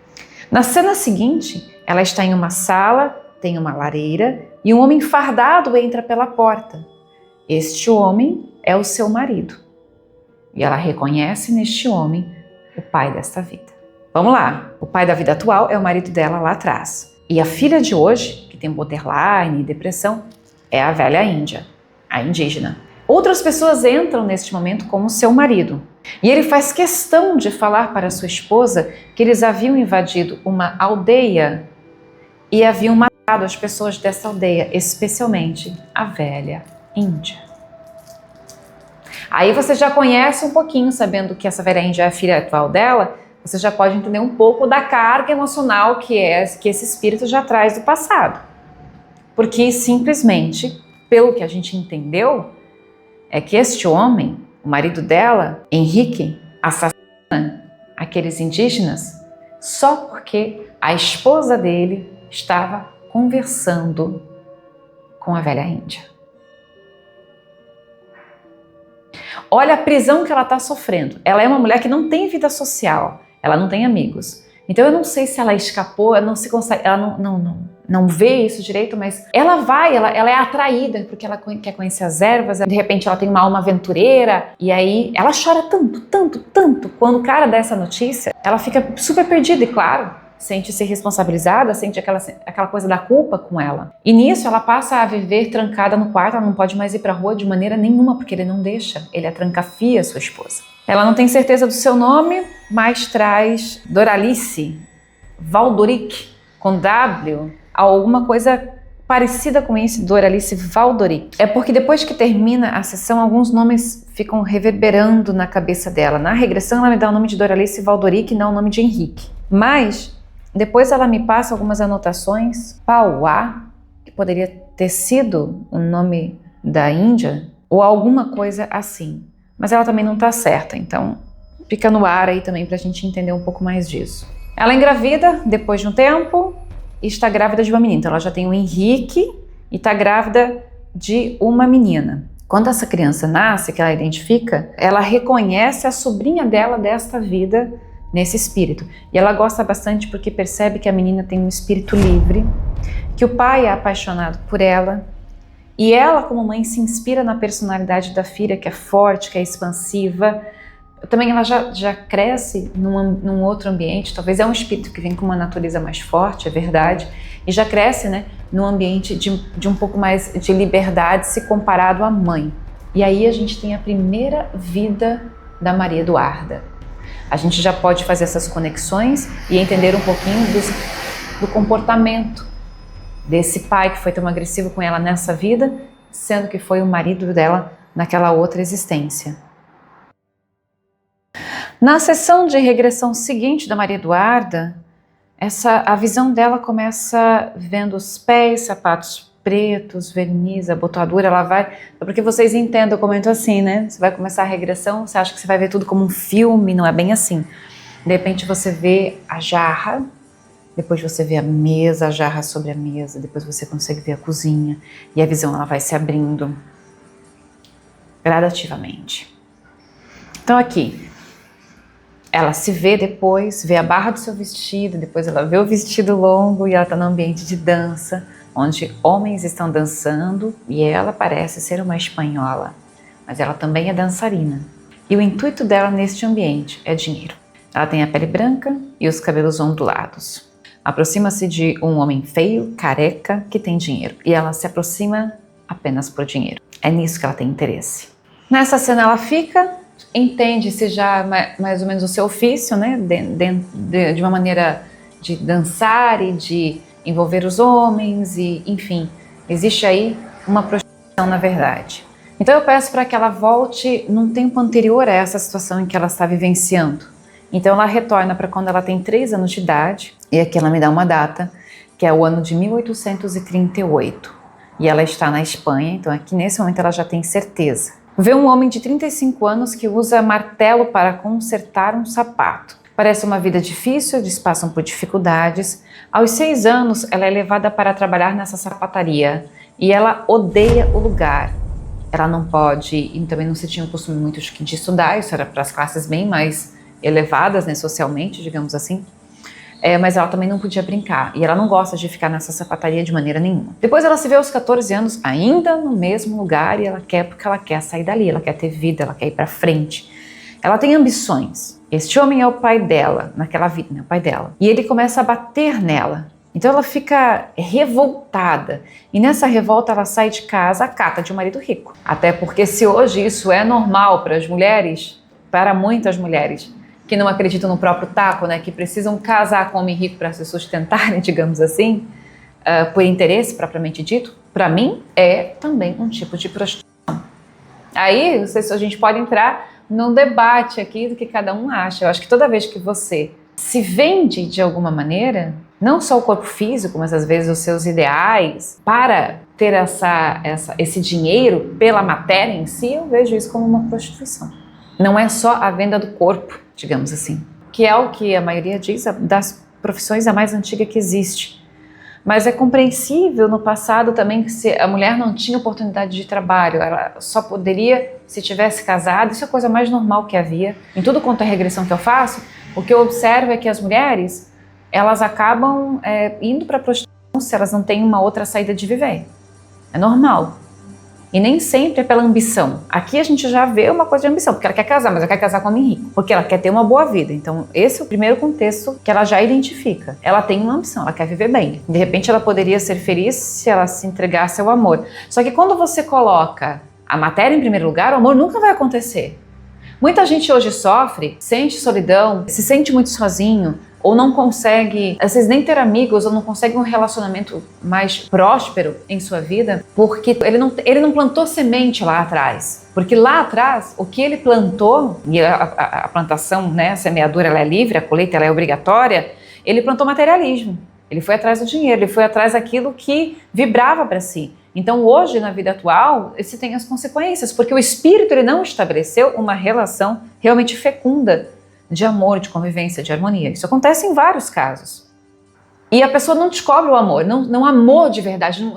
Na cena seguinte, ela está em uma sala, tem uma lareira e um homem fardado entra pela porta. Este homem é o seu marido. E ela reconhece neste homem o pai desta vida. Vamos lá, o pai da vida atual é o marido dela lá atrás. E a filha de hoje, que tem borderline e depressão, é a velha índia, a indígena. Outras pessoas entram neste momento como seu marido. E ele faz questão de falar para sua esposa que eles haviam invadido uma aldeia e haviam matado as pessoas dessa aldeia, especialmente a velha índia. Aí você já conhece um pouquinho, sabendo que essa velha índia é a filha atual dela, você já pode entender um pouco da carga emocional que esse espírito já traz do passado. Porque simplesmente, pelo que a gente entendeu, é que este homem, o marido dela, Henrique, assassina aqueles indígenas só porque a esposa dele estava conversando com a velha índia. Olha a prisão que ela está sofrendo. Ela é uma mulher que não tem vida social, ela não tem amigos. Então eu não sei se ela escapou, ela não se consegue, ela não vê isso direito, mas ela é atraída porque ela quer conhecer as ervas, de repente ela tem uma alma aventureira e aí ela chora tanto. Quando o cara dá essa notícia, ela fica super perdida e claro, sente-se responsabilizada, sente aquela coisa da culpa com ela. E nisso ela passa a viver trancada no quarto, ela não pode mais ir pra rua de maneira nenhuma, porque ele não deixa, ele trancafia sua esposa. Ela não tem certeza do seu nome, mas traz Doralice Valdoric, com W, alguma coisa parecida com isso, Doralice Valdoric. É porque depois que termina a sessão, alguns nomes ficam reverberando na cabeça dela. Na regressão ela me dá o nome de Doralice Valdoric e não o nome de Henrique. Mas depois ela me passa algumas anotações. Pauá, que poderia ter sido o nome da Índia, ou alguma coisa assim. Mas ela também não está certa, então fica no ar aí também para a gente entender um pouco mais disso. Ela engravida depois de um tempo e está grávida de uma menina. Então ela já tem o Henrique e está grávida de uma menina. Quando essa criança nasce, que ela identifica, ela reconhece a sobrinha dela desta vida nesse espírito. E ela gosta bastante porque percebe que a menina tem um espírito livre, que o pai é apaixonado por ela, e ela, como mãe, se inspira na personalidade da filha, que é forte, que é expansiva. Também ela já cresce num outro ambiente, talvez é um espírito que vem com uma natureza mais forte, é verdade, e já cresce, né, num ambiente de um pouco mais de liberdade se comparado à mãe. E aí a gente tem a primeira vida da Maria Eduarda. A gente já pode fazer essas conexões e entender um pouquinho do comportamento desse pai que foi tão agressivo com ela nessa vida, sendo que foi o marido dela naquela outra existência. Na sessão de regressão seguinte da Maria Eduarda, a visão dela começa vendo os pés, sapatos pretos, verniz, abotoadura, ela vai... Porque vocês entendam, eu comento assim, né? Você vai começar a regressão, você acha que você vai ver tudo como um filme, não é bem assim. De repente você vê a jarra, depois você vê a mesa, a jarra sobre a mesa, depois você consegue ver a cozinha e a visão ela vai se abrindo gradativamente. Então aqui, ela se vê depois, vê a barra do seu vestido, depois ela vê o vestido longo e ela está no ambiente de dança, onde homens estão dançando e ela parece ser uma espanhola, mas ela também é dançarina. E o intuito dela neste ambiente é dinheiro. Ela tem a pele branca e os cabelos ondulados. Aproxima-se de um homem feio, careca, que tem dinheiro. E ela se aproxima apenas por dinheiro. É nisso que ela tem interesse. Nessa cena ela fica, entende-se já mais ou menos o seu ofício, né? De uma maneira de dançar e de envolver os homens e, enfim, existe aí uma prostituição na verdade. Então eu peço para que ela volte num tempo anterior a essa situação em que ela está vivenciando. Então ela retorna para quando ela tem 3 anos de idade, e aqui ela me dá uma data, que é o ano de 1838. E ela está na Espanha, então aqui nesse momento ela já tem certeza. Vê um homem de 35 anos que usa martelo para consertar um sapato. Parece uma vida difícil, eles passam por dificuldades. Aos 6 anos ela é levada para trabalhar nessa sapataria e ela odeia o lugar. Ela não pode, e também não se tinha o costume muito de estudar, isso era para as classes bem mais elevadas, né, socialmente, digamos assim. Mas ela também não podia brincar, e ela não gosta de ficar nessa sapataria de maneira nenhuma. Depois ela se vê aos 14 anos, ainda no mesmo lugar, e ela quer porque ela quer sair dali, ela quer ter vida, ela quer ir para frente. Ela tem ambições. Este homem é o pai dela, naquela vida, né, o pai dela. E ele começa a bater nela. Então ela fica revoltada, e nessa revolta ela sai de casa à cata de um marido rico. Até porque se hoje isso é normal para as mulheres, para muitas mulheres que não acreditam no próprio taco, né, que precisam casar com um homem rico para se sustentarem, digamos assim, por interesse propriamente dito, para mim é também um tipo de prostituição. Aí a gente pode entrar num debate aqui do que cada um acha. Eu acho que toda vez que você se vende de alguma maneira, não só o corpo físico, mas às vezes os seus ideais, para ter esse dinheiro pela matéria em si, eu vejo isso como uma prostituição. Não é só a venda do corpo, digamos assim, que é o que a maioria diz das profissões a mais antiga que existe. Mas é compreensível no passado também que se a mulher não tinha oportunidade de trabalho, ela só poderia se tivesse casado, isso é a coisa mais normal que havia. Em tudo quanto é regressão que eu faço, o que eu observo é que as mulheres, elas acabam indo para a prostituição se elas não têm uma outra saída de viver. É normal. E nem sempre é pela ambição. Aqui a gente já vê uma coisa de ambição, porque ela quer casar, mas ela quer casar com um homem rico, porque ela quer ter uma boa vida. Então esse é o primeiro contexto que ela já identifica. Ela tem uma ambição, ela quer viver bem. De repente ela poderia ser feliz se ela se entregasse ao amor. Só que quando você coloca a matéria em primeiro lugar, o amor nunca vai acontecer. Muita gente hoje sofre, sente solidão, se sente muito sozinho, ou não consegue, às vezes nem ter amigos, ou não consegue um relacionamento mais próspero em sua vida, porque ele não plantou semente lá atrás. Porque lá atrás, o que ele plantou, e a plantação, né, a semeadura ela é livre, a colheita ela é obrigatória, ele plantou materialismo. Ele foi atrás do dinheiro, ele foi atrás daquilo que vibrava para si. Então hoje, na vida atual, esse tem as consequências, porque o espírito ele não estabeleceu uma relação realmente fecunda de amor, de convivência, de harmonia. Isso acontece em vários casos. E a pessoa não descobre o amor, não amou de verdade.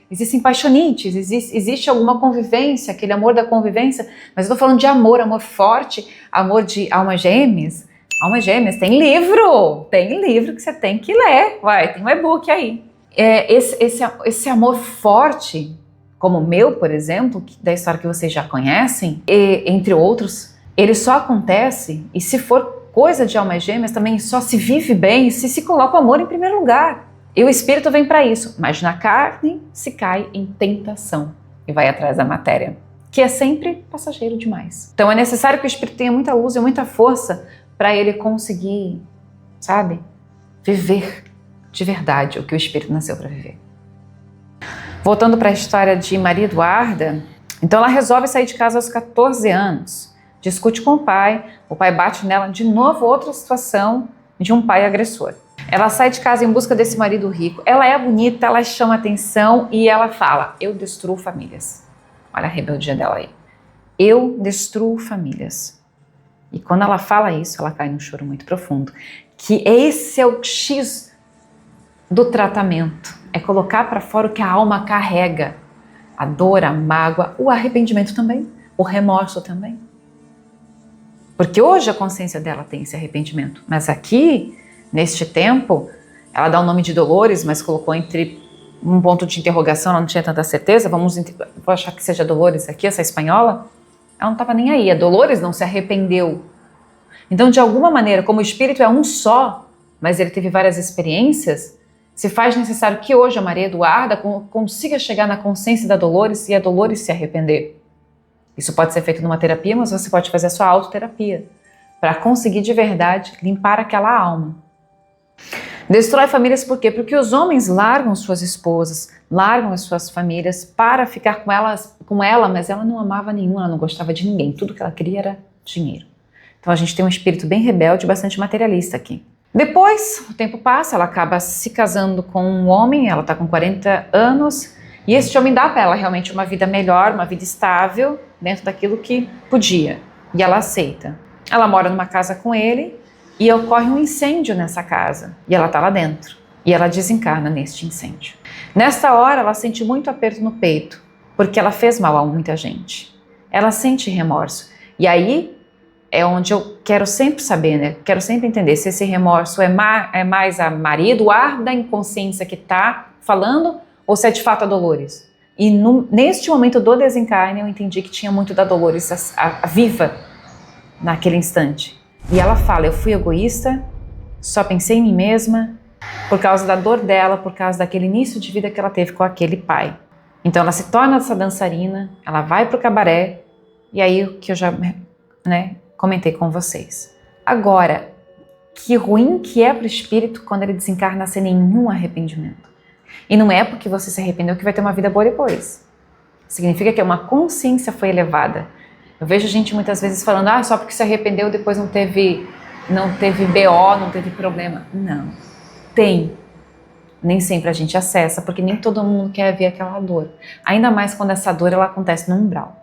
Existem paixonites, existe alguma convivência, aquele amor da convivência, mas eu estou falando de amor, amor forte, amor de almas gêmeas. Almas gêmeas, tem livro que você tem que ler, tem um e-book aí. Esse amor forte, como o meu, por exemplo, da história que vocês já conhecem, entre outros, ele só acontece, e se for coisa de almas gêmeas, também só se vive bem se coloca o amor em primeiro lugar. E o espírito vem para isso, mas na carne se cai em tentação e vai atrás da matéria, que é sempre passageiro demais. Então é necessário que o espírito tenha muita luz e muita força para ele conseguir, sabe, viver de verdade o que o espírito nasceu para viver. Voltando para a história de Maria Eduarda, então ela resolve sair de casa aos 14 anos. Discute com o pai bate nela, de novo outra situação de um pai agressor. Ela sai de casa em busca desse marido rico, ela é bonita, ela chama atenção e ela fala, eu destruo famílias. Olha a rebeldia dela aí. Eu destruo famílias. E quando ela fala isso, ela cai num choro muito profundo. Que esse é o X do tratamento, é colocar para fora o que a alma carrega. A dor, a mágoa, o arrependimento também, o remorso também. Porque hoje a consciência dela tem esse arrependimento, mas aqui, neste tempo, ela dá o nome de Dolores, mas colocou entre um ponto de interrogação, ela não tinha tanta certeza, vou achar que seja Dolores aqui, essa espanhola, ela não estava nem aí, a Dolores não se arrependeu. Então, de alguma maneira, como o espírito é um só, mas ele teve várias experiências, se faz necessário que hoje a Maria Eduarda consiga chegar na consciência da Dolores e a Dolores se arrepender. Isso pode ser feito numa terapia, mas você pode fazer a sua autoterapia para conseguir de verdade limpar aquela alma. Destrói famílias por quê? Porque os homens largam suas esposas, largam as suas famílias para ficar com ela, mas ela não amava nenhum, ela não gostava de ninguém, tudo que ela queria era dinheiro. Então a gente tem um espírito bem rebelde, bastante materialista aqui. Depois, o tempo passa, ela acaba se casando com um homem, ela está com 40 anos, e esse homem dá para ela realmente uma vida melhor, uma vida estável, dentro daquilo que podia, e ela aceita. Ela mora numa casa com ele, e ocorre um incêndio nessa casa, e ela está lá dentro, e ela desencarna neste incêndio. Nesta hora, ela sente muito aperto no peito, porque ela fez mal a muita gente. Ela sente remorso, e aí é onde eu quero sempre saber, né? Quero sempre entender se esse remorso é mais a Maria Eduarda, a inconsciência que está falando, ou se é de fato a Dolores. E neste momento do desencarne, eu entendi que tinha muito da Dolores a viva naquele instante. E ela fala, eu fui egoísta, só pensei em mim mesma, por causa da dor dela, por causa daquele início de vida que ela teve com aquele pai. Então ela se torna essa dançarina, ela vai para o cabaré, e aí o que eu já comentei com vocês. Agora, que ruim que é para o espírito quando ele desencarna sem nenhum arrependimento. E não é porque você se arrependeu que vai ter uma vida boa depois. Significa que uma consciência foi elevada. Eu vejo gente muitas vezes falando, só porque se arrependeu depois não teve BO, não teve problema. Não, tem. Nem sempre a gente acessa, porque nem todo mundo quer ver aquela dor. Ainda mais quando essa dor ela acontece no umbral.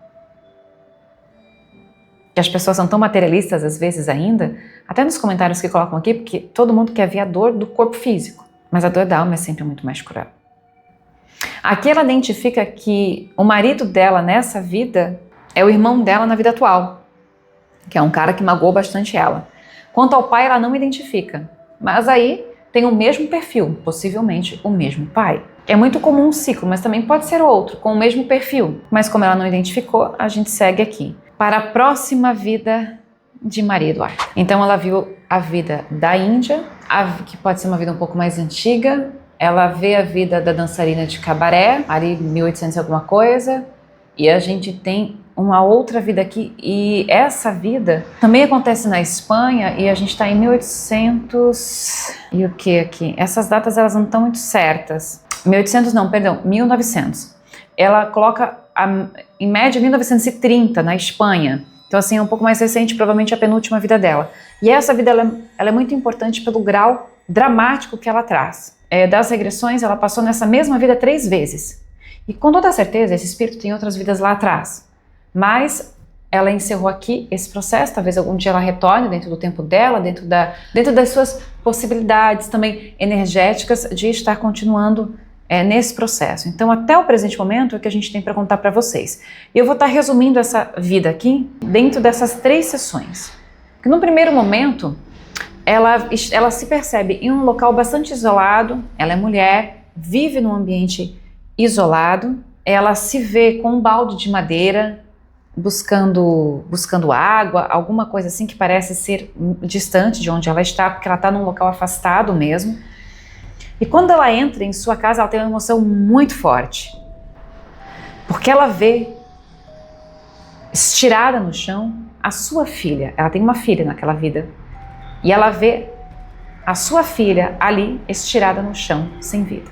Que as pessoas são tão materialistas às vezes ainda, até nos comentários que colocam aqui, porque todo mundo quer ver a dor do corpo físico, mas a dor da alma é sempre muito mais curável. Aqui ela identifica que o marido dela nessa vida é o irmão dela na vida atual, que é um cara que magoou bastante ela. Quanto ao pai, ela não identifica, mas aí tem o mesmo perfil, possivelmente o mesmo pai. É muito comum um ciclo, mas também pode ser outro, com o mesmo perfil. Mas como ela não identificou, a gente segue aqui. Para a próxima vida de Maria Eduarda. Então ela viu a vida da Índia, que pode ser uma vida um pouco mais antiga. Ela vê a vida da dançarina de cabaré, ali 1800 alguma coisa. E a gente tem uma outra vida aqui, e essa vida também acontece na Espanha, e a gente está em 1800 e o que aqui? Essas datas elas não estão muito certas. 1900. Ela coloca em média 1930 na Espanha, então assim é um pouco mais recente, provavelmente a penúltima vida dela. E essa vida ela é muito importante pelo grau dramático que ela traz. Das regressões ela passou nessa mesma vida 3 vezes. E com toda certeza esse espírito tem outras vidas lá atrás. Mas ela encerrou aqui esse processo, talvez algum dia ela retorne dentro do tempo dela, dentro das suas possibilidades também energéticas de estar continuando nesse processo. Então até o presente momento é o que a gente tem para contar para vocês. E eu vou estar resumindo essa vida aqui dentro dessas 3 sessões. Que no primeiro momento ela se percebe em um local bastante isolado, ela é mulher, vive num ambiente isolado, ela se vê com um balde de madeira, buscando água, alguma coisa assim que parece ser distante de onde ela está, porque ela está num local afastado mesmo. E quando ela entra em sua casa, ela tem uma emoção muito forte, porque ela vê estirada no chão a sua filha. Ela tem uma filha naquela vida, e ela vê a sua filha ali estirada no chão, sem vida.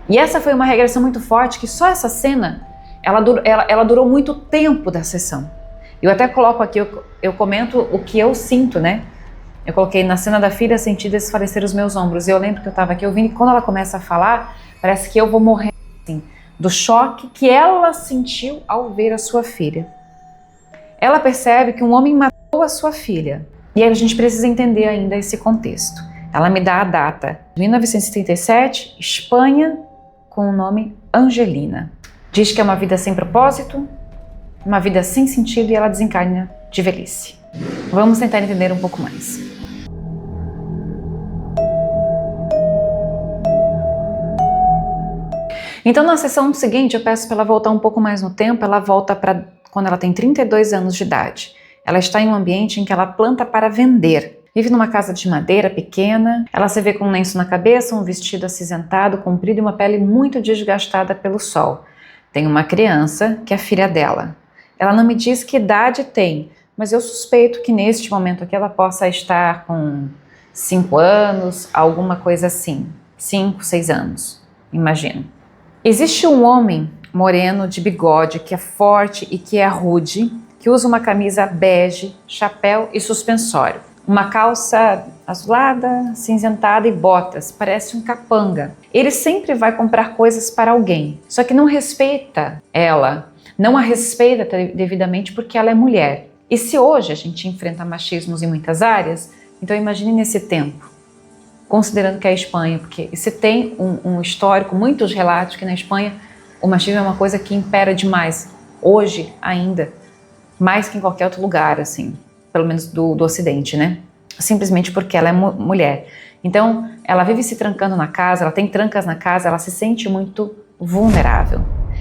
E essa foi uma regressão muito forte, que só essa cena ela durou muito tempo da sessão. Eu até coloco aqui, eu comento o que eu sinto, né? Eu coloquei na cena da filha, senti desfalecer os meus ombros. Eu lembro que eu estava aqui ouvindo, e quando ela começa a falar, parece que eu vou morrer assim, do choque que ela sentiu ao ver a sua filha. Ela percebe que um homem matou a sua filha. E aí a gente precisa entender ainda esse contexto. Ela me dá a data, 1937, Espanha, com o nome Angelina. Diz que é uma vida sem propósito, uma vida sem sentido, e ela desencarna de velhice. Vamos tentar entender um pouco mais. Então na sessão seguinte eu peço para ela voltar um pouco mais no tempo. Ela volta para quando ela tem 32 anos de idade. Ela está em um ambiente em que ela planta para vender. Vive numa casa de madeira pequena, ela se vê com um lenço na cabeça, um vestido acinzentado, comprido e uma pele muito desgastada pelo sol. Tem uma criança, que é a filha dela. Ela não me diz que idade tem, mas eu suspeito que neste momento aqui ela possa estar com 5 anos, alguma coisa assim. 5, 6 anos, imagino. Existe um homem moreno de bigode que é forte e que é rude, que usa uma camisa bege, chapéu e suspensório. Uma calça azulada, cinzentada e botas, parece um capanga. Ele sempre vai comprar coisas para alguém, só que não respeita ela, não a respeita devidamente porque ela é mulher. E se hoje a gente enfrenta machismos em muitas áreas, então imagine nesse tempo, considerando que é a Espanha, porque se tem um histórico, muitos relatos que na Espanha o machismo é uma coisa que impera demais, hoje ainda, mais que em qualquer outro lugar, assim, pelo menos do Ocidente, né? Simplesmente porque ela é mulher. Então, ela vive se trancando na casa, ela tem trancas na casa, ela se sente muito vulnerável.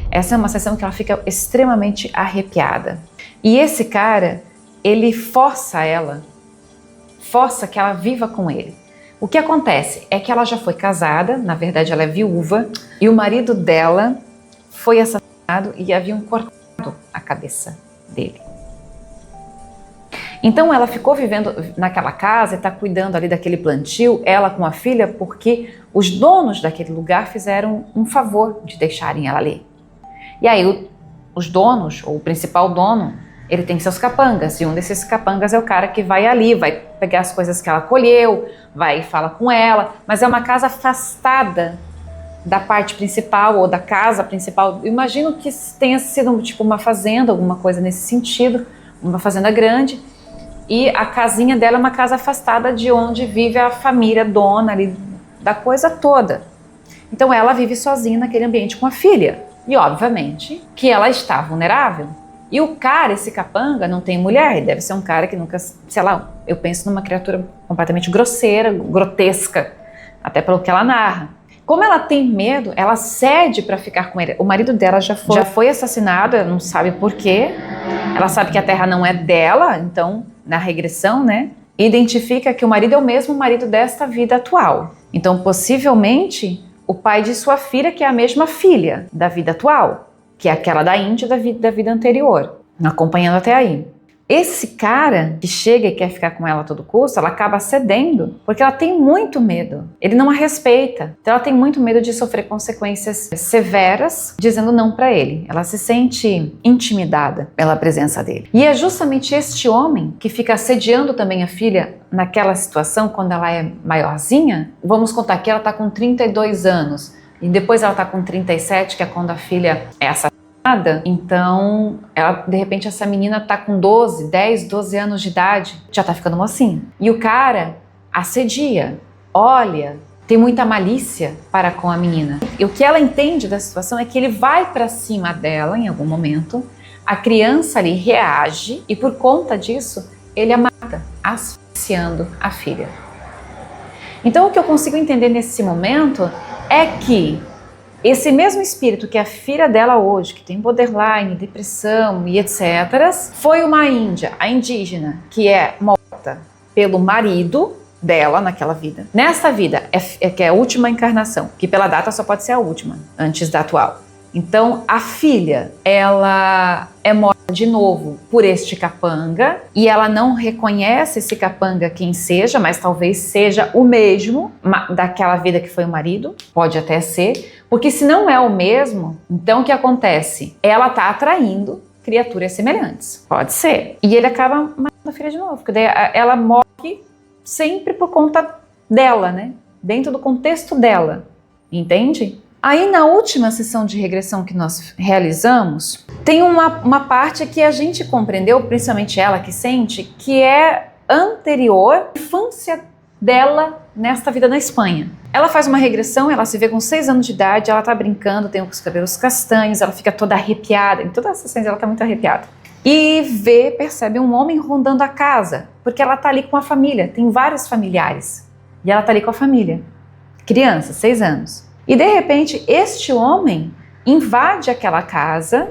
Essa é uma sensação que ela fica extremamente arrepiada. E esse cara, ele força que ela viva com ele. O que acontece é que ela já foi casada, na verdade ela é viúva, e o marido dela foi assassinado e haviam cortado a cabeça dele. Então ela ficou vivendo naquela casa e está cuidando ali daquele plantio, ela com a filha, porque os donos daquele lugar fizeram um favor de deixarem ela ali. E aí os donos, ou o principal dono, ele tem seus capangas, e um desses capangas é o cara que vai ali, vai pegar as coisas que ela colheu, vai e fala com ela, mas é uma casa afastada da parte principal ou da casa principal. Eu imagino que tenha sido tipo uma fazenda, alguma coisa nesse sentido, uma fazenda grande, e a casinha dela é uma casa afastada de onde vive a família dona ali da coisa toda. Então ela vive sozinha naquele ambiente com a filha, e obviamente que ela está vulnerável. E o cara, esse capanga, não tem mulher, ele deve ser um cara que nunca, sei lá, eu penso numa criatura completamente grosseira, grotesca, até pelo que ela narra. Como ela tem medo, ela cede para ficar com ele. O marido dela já foi assassinado, ela não sabe por quê. Ela sabe que a terra não é dela, então, na regressão, né, identifica que o marido é o mesmo marido desta vida atual. Então, possivelmente, o pai de sua filha, que é a mesma filha da vida atual, que é aquela da Índia da vida anterior, acompanhando até aí. Esse cara que chega e quer ficar com ela a todo custo, ela acaba cedendo, porque ela tem muito medo. Ele não a respeita. Então ela tem muito medo de sofrer consequências severas, dizendo não para ele. Ela se sente intimidada pela presença dele. E é justamente este homem que fica assediando também a filha naquela situação, quando ela é maiorzinha. Vamos contar que ela está com 32 anos. E depois ela está com 37, que é quando a filha é assassinada. Então, ela, de repente, essa menina está com 10, 12 anos de idade, já está ficando mocinha. E o cara assedia, olha, tem muita malícia para com a menina. E o que ela entende da situação é que ele vai para cima dela em algum momento, a criança ali reage e por conta disso, ele a mata, asfixiando a filha. Então, o que eu consigo entender nesse momento é que esse mesmo espírito que é a filha dela hoje, que tem borderline, depressão e etc., foi uma índia, a indígena, que é morta pelo marido dela naquela vida. Nessa vida, que é a última encarnação, que pela data só pode ser a última, antes da atual. Então, a filha, ela é morta de novo por este capanga e ela não reconhece esse capanga quem seja, mas talvez seja o mesmo daquela vida que foi o marido, pode até ser, porque se não é o mesmo, então o que acontece? Ela está atraindo criaturas semelhantes, pode ser. E ele acaba matando a filha de novo, porque daí ela morre sempre por conta dela, né? Dentro do contexto dela, entende? Aí na última sessão de regressão que nós realizamos, tem uma parte que a gente compreendeu, principalmente ela que sente, que é anterior à infância dela nesta vida na Espanha. Ela faz uma regressão, ela se vê com 6 anos de idade, ela tá brincando, tem os cabelos castanhos, ela fica toda arrepiada, em todas as sessões ela tá muito arrepiada. E percebe um homem rondando a casa, porque ela tá ali com a família, tem vários familiares, e ela tá ali com a família. Criança, 6 anos. E de repente, este homem invade aquela casa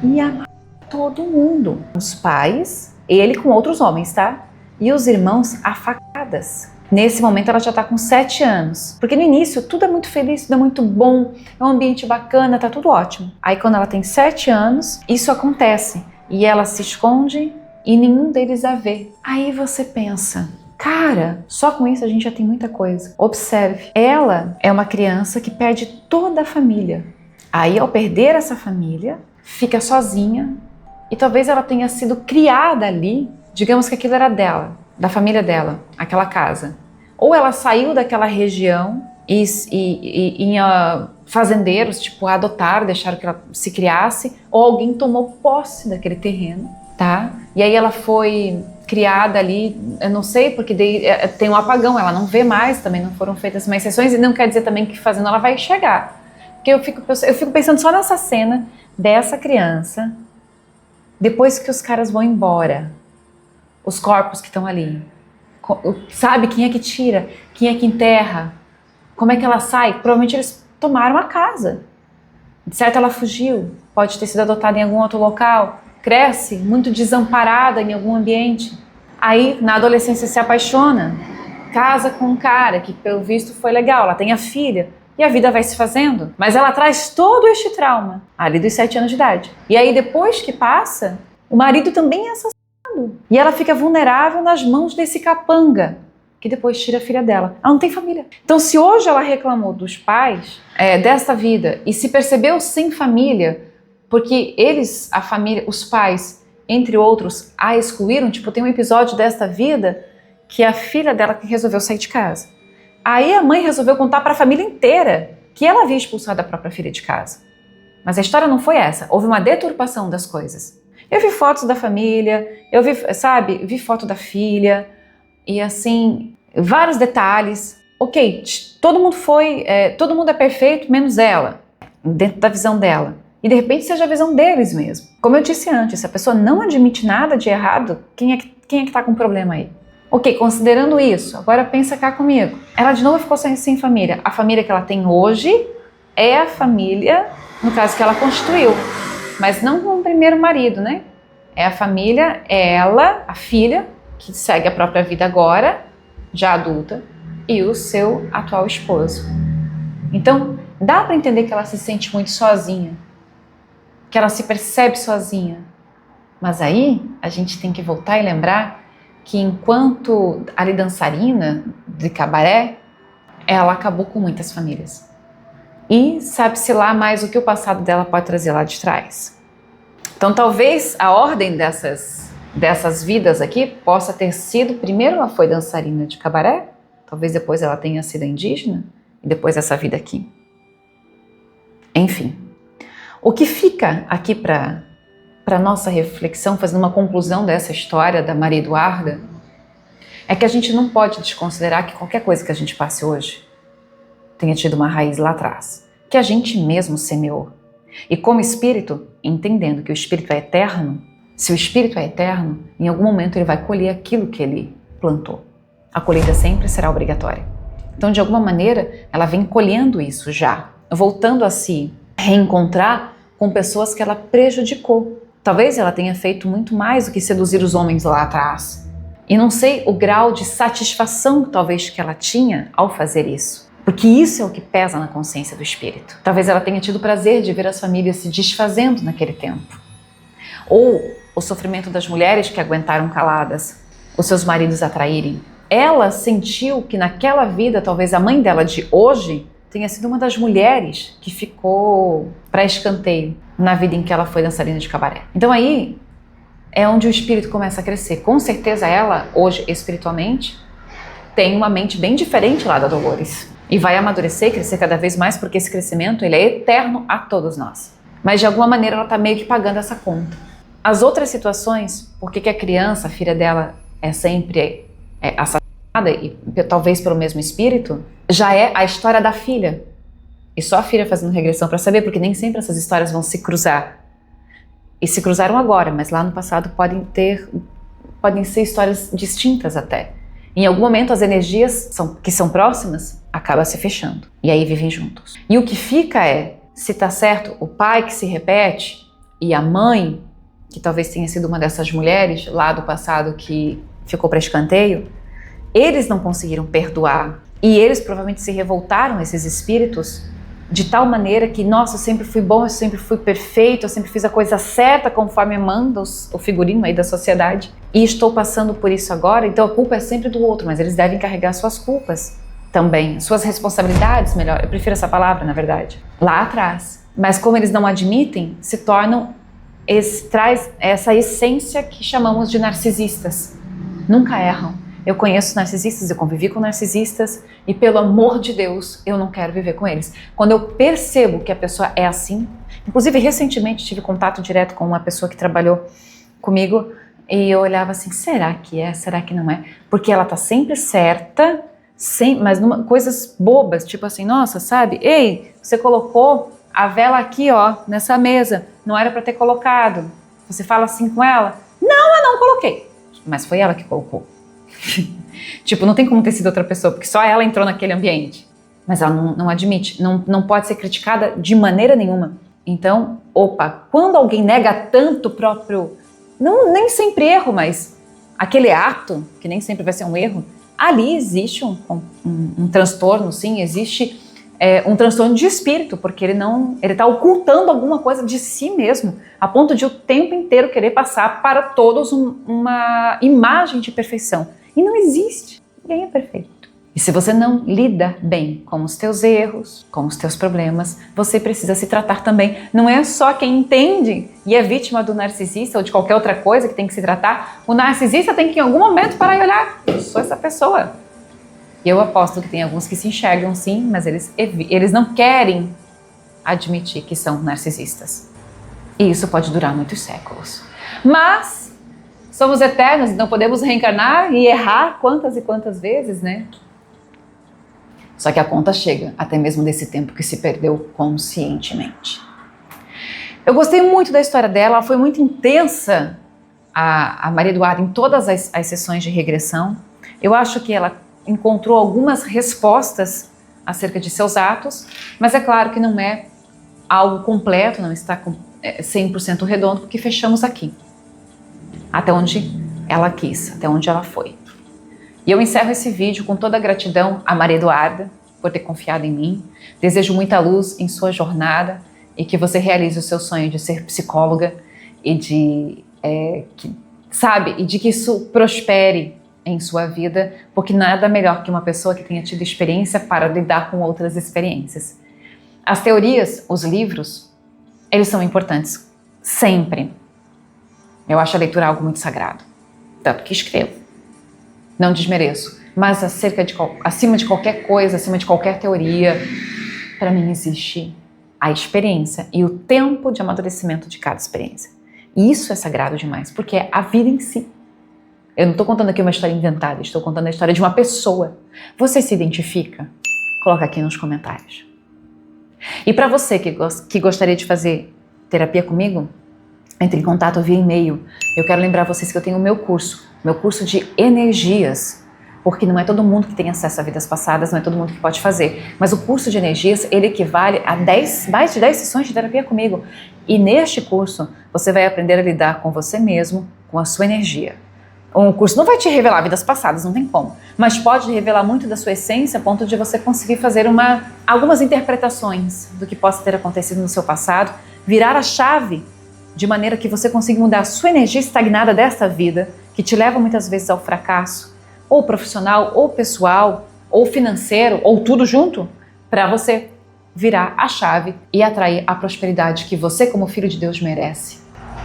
e mata todo mundo. Os pais, ele com outros homens, tá? e os irmãos a facadas. Nesse momento ela já está com 7 anos, porque no início tudo é muito feliz, tudo é muito bom, é um ambiente bacana, tá tudo ótimo. Aí quando ela tem 7 anos, isso acontece e ela se esconde e nenhum deles a vê. Aí você pensa, cara, só com isso a gente já tem muita coisa. Observe, ela é uma criança que perde toda a família. Aí ao perder essa família, fica sozinha e talvez ela tenha sido criada ali, digamos que aquilo era dela, da família dela, aquela casa. Ou ela saiu daquela região e fazendeiros, tipo, a adotaram, deixaram que ela se criasse, ou alguém tomou posse daquele terreno, tá? E aí ela foi criada ali, eu não sei, porque tem um apagão, ela não vê mais, também não foram feitas mais sessões, e não quer dizer também que fazendo ela vai chegar. Porque eu fico pensando só nessa cena dessa criança, depois que os caras vão embora, os corpos que estão ali, sabe quem é que tira, quem é que enterra, como é que ela sai? Provavelmente eles tomaram a casa, de certo ela fugiu, pode ter sido adotada em algum outro local, cresce muito desamparada em algum ambiente, aí na adolescência se apaixona, casa com um cara que pelo visto foi legal, ela tem a filha, e a vida vai se fazendo, mas ela traz todo este trauma ali dos 7 anos de idade. E aí depois que passa, o marido também é assassinado. E ela fica vulnerável nas mãos desse capanga, que depois tira a filha dela. Ela não tem família. Então se hoje ela reclamou dos pais, dessa vida, e se percebeu sem família, porque eles, a família, os pais, entre outros, a excluíram, tipo, tem um episódio desta vida que a filha dela que resolveu sair de casa. Aí a mãe resolveu contar para a família inteira que ela havia expulsado a própria filha de casa. Mas a história não foi essa. Houve uma deturpação das coisas. Eu vi fotos da família, eu vi foto da filha, e assim, vários detalhes. Ok, todo mundo é perfeito, menos ela, dentro da visão dela. E de repente seja a visão deles mesmo. Como eu disse antes, se a pessoa não admite nada de errado, quem é que tá com problema aí? Ok, considerando isso, agora pensa cá comigo. Ela de novo ficou sem família. A família que ela tem hoje é a família, no caso, que ela constituiu. Mas não com o primeiro marido, né? É a família, ela, a filha, que segue a própria vida agora, já adulta, e o seu atual esposo. Então, dá para entender que ela se sente muito sozinha, que ela se percebe sozinha. Mas aí, a gente tem que voltar e lembrar que enquanto ali dançarina de cabaré, ela acabou com muitas famílias. E sabe-se lá mais o que o passado dela pode trazer lá de trás. Então talvez a ordem dessas vidas aqui possa ter sido, primeiro ela foi dançarina de cabaré, talvez depois ela tenha sido indígena, e depois essa vida aqui. Enfim, o que fica aqui para nossa reflexão, fazendo uma conclusão dessa história da Maria Eduarda, é que a gente não pode desconsiderar que qualquer coisa que a gente passe hoje tenha tido uma raiz lá atrás, que a gente mesmo semeou. E como espírito, entendendo que o espírito é eterno, se o espírito é eterno, em algum momento ele vai colher aquilo que ele plantou. A colheita sempre será obrigatória. Então, de alguma maneira, ela vem colhendo isso já, voltando a se reencontrar com pessoas que ela prejudicou. Talvez ela tenha feito muito mais do que seduzir os homens lá atrás. E não sei o grau de satisfação talvez que ela tinha ao fazer isso. Porque isso é o que pesa na consciência do espírito. Talvez ela tenha tido o prazer de ver as famílias se desfazendo naquele tempo. Ou o sofrimento das mulheres que aguentaram caladas, os seus maridos a traírem. Ela sentiu que naquela vida, talvez a mãe dela de hoje tenha sido uma das mulheres que ficou para escanteio na vida em que ela foi dançarina de cabaré. Então aí é onde o espírito começa a crescer. Com certeza ela, hoje espiritualmente, tem uma mente bem diferente lá da Dolores. E vai amadurecer, crescer cada vez mais, porque esse crescimento ele é eterno a todos nós. Mas de alguma maneira ela está meio que pagando essa conta. As outras situações, por que a criança, a filha dela, é sempre assassinada, e talvez pelo mesmo espírito, já é a história da filha. E só a filha fazendo regressão para saber, porque nem sempre essas histórias vão se cruzar. E se cruzaram agora, mas lá no passado podem ser histórias distintas até. Em algum momento as energias que são próximas acabam se fechando. E aí vivem juntos. E o que fica é, se tá certo, o pai que se repete e a mãe, que talvez tenha sido uma dessas mulheres lá do passado que ficou para escanteio, eles não conseguiram perdoar e eles provavelmente se revoltaram, esses espíritos, de tal maneira que, nossa, eu sempre fui bom, eu sempre fui perfeito, eu sempre fiz a coisa certa conforme manda o figurino aí da sociedade e estou passando por isso agora, então a culpa é sempre do outro, mas eles devem carregar suas culpas também, suas responsabilidades, melhor, eu prefiro essa palavra, na verdade, lá atrás. Mas como eles não admitem, se tornam, traz essa essência que chamamos de narcisistas. Nunca erram. Eu conheço narcisistas, eu convivi com narcisistas e, pelo amor de Deus, eu não quero viver com eles. Quando eu percebo que a pessoa é assim, inclusive recentemente tive contato direto com uma pessoa que trabalhou comigo e eu olhava assim, será que é? Será que não é? Porque ela tá sempre certa, mas coisas bobas, tipo assim, nossa, sabe? Ei, você colocou a vela aqui, ó, nessa mesa, não era para ter colocado. Você fala assim com ela, não, eu não coloquei. Mas foi ela que colocou. Tipo, não tem como ter sido outra pessoa, porque só ela entrou naquele ambiente. Mas ela não admite, não pode ser criticada de maneira nenhuma. Então, opa, quando alguém nega tanto o próprio, nem sempre erro, mas aquele ato, que nem sempre vai ser um erro, ali existe um transtorno, sim, existe um transtorno de espírito, porque ele está ocultando alguma coisa de si mesmo, a ponto de o tempo inteiro querer passar para todos uma imagem de perfeição. E não existe, ninguém é perfeito. E se você não lida bem com os teus erros, com os teus problemas, você precisa se tratar também. Não é só quem entende e é vítima do narcisista ou de qualquer outra coisa que tem que se tratar. O narcisista tem que em algum momento parar e olhar, eu sou essa pessoa. E eu aposto que tem alguns que se enxergam sim, mas eles não querem admitir que são narcisistas. E isso pode durar muitos séculos. Mas somos eternos, não podemos reencarnar e errar quantas e quantas vezes, né? Só que a conta chega, até mesmo desse tempo que se perdeu conscientemente. Eu gostei muito da história dela, ela foi muito intensa, a Maria Eduarda, em todas as sessões de regressão. Eu acho que ela encontrou algumas respostas acerca de seus atos, mas é claro que não é algo completo, não está 100% redondo, porque fechamos aqui, até onde ela quis, até onde ela foi. E eu encerro esse vídeo com toda a gratidão à Maria Eduarda por ter confiado em mim. Desejo muita luz em sua jornada e que você realize o seu sonho de ser psicóloga e de que isso prospere em sua vida, porque nada melhor que uma pessoa que tenha tido experiência para lidar com outras experiências. As teorias, os livros, eles são importantes, sempre. Eu acho a leitura algo muito sagrado, tanto que escrevo. Não desmereço, mas acima de qualquer coisa, acima de qualquer teoria, para mim existe a experiência e o tempo de amadurecimento de cada experiência. E isso é sagrado demais, porque é a vida em si. Eu não estou contando aqui uma história inventada, estou contando a história de uma pessoa. Você se identifica? Coloca aqui nos comentários. E para você que gostaria de fazer terapia comigo, entre em contato via e-mail. Eu quero lembrar vocês que eu tenho o meu curso de energias, porque não é todo mundo que tem acesso a vidas passadas, não é todo mundo que pode fazer. Mas o curso de energias, ele equivale a mais de 10 sessões de terapia comigo. E neste curso, você vai aprender a lidar com você mesmo, com a sua energia. O curso não vai te revelar vidas passadas, não tem como, mas pode revelar muito da sua essência a ponto de você conseguir fazer algumas interpretações do que possa ter acontecido no seu passado, virar a chave de maneira que você consiga mudar a sua energia estagnada desta vida, que te leva muitas vezes ao fracasso, ou profissional, ou pessoal, ou financeiro, ou tudo junto, para você virar a chave e atrair a prosperidade que você, como filho de Deus, merece.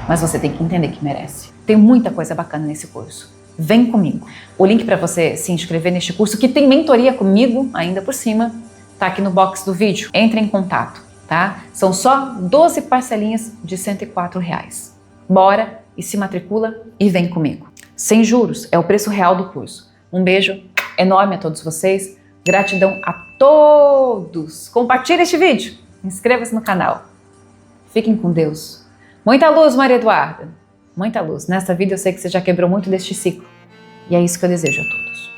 Mas você tem que entender que merece. Tem muita coisa bacana nesse curso. Vem comigo. O link para você se inscrever neste curso, que tem mentoria comigo ainda por cima, tá aqui no box do vídeo. Entre em contato, tá? São só 12 parcelinhas de R$104. Bora e se matricula e vem comigo. Sem juros, é o preço real do curso. Um beijo enorme a todos vocês. Gratidão a todos. Compartilhe este vídeo. Inscreva-se no canal. Fiquem com Deus. Muita luz, Maria Eduarda. Muita luz. Nesta vida eu sei que você já quebrou muito deste ciclo. E é isso que eu desejo a todos.